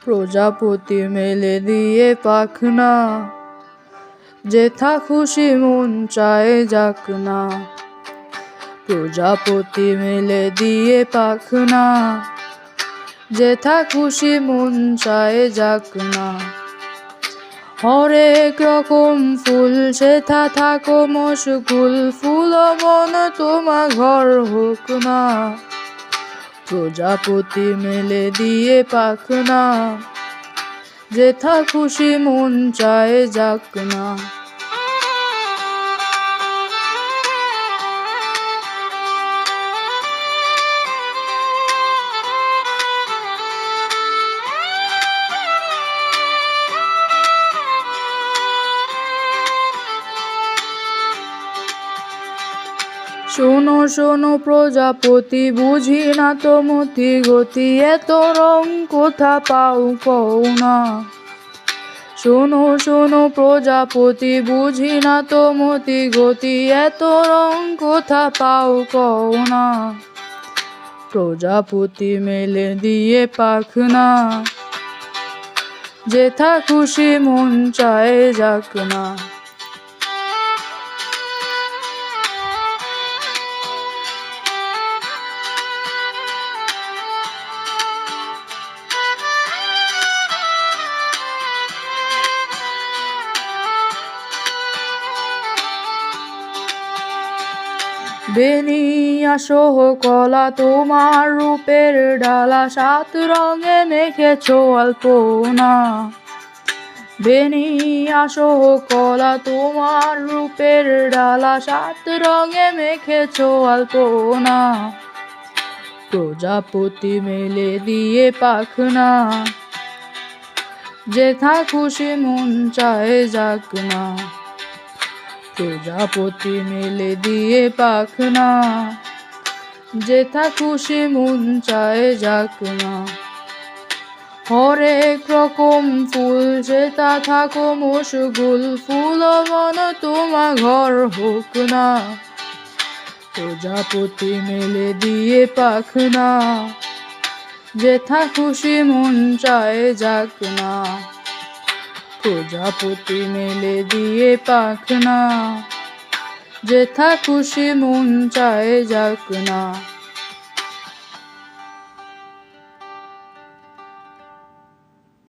প্রজাপতি মেলে দিয়ে পাখনা, যেথা খুশি মন চায় যাক না। প্রজাপতি মেলে দিয়ে পাখনা, যেথা খুশি মন চায় যাক না। হরেক রকম ফুল সেথা থাকো মশগুল, ফুল মন তোমা ঘর হোক না। প্রজাপতি মেলে দিয়ে পাখনা, যেথা খুশি মন চায় যাক না। শোনো শোনো প্রজাপতি, বুঝি না তো মতি গতি, এত রং কোথা পাও কও না। শোনো শোনো প্রজাপতি, বুঝি না তো মতি গতি, এত রং কোথা পাও কও না। প্রজাপতি মেলে দিয়ে পাখনা, যেথা খুশি মন চায় যাক না। বেনি আসো কলা তোমার রূপের ডালা, সাত রঙে মেখেছো আলপনা। বেনি আসো কলা তোমার রূপের ডালা, সাত রঙে মেখেছো আলপনা। প্রজাপতি মেলে দিয়ে পাখনা, যেথা খুশি মন চায় যাক না। প্রজাপতি মেলে দিয়ে পাখনা, যেথা খুশি মন চায় যাক না। হরেক রকম ফুল সেথা থাকো মশগুল, ফুল মন তোমা ঘর হোক না। প্রজাপতি মেলে দিয়ে পাখনা, যেথা খুশি মন চায় যাক না। প্রজাপতি মেলে দিয়ে পাখনা, যেথা খুশি মন চায় যাক না।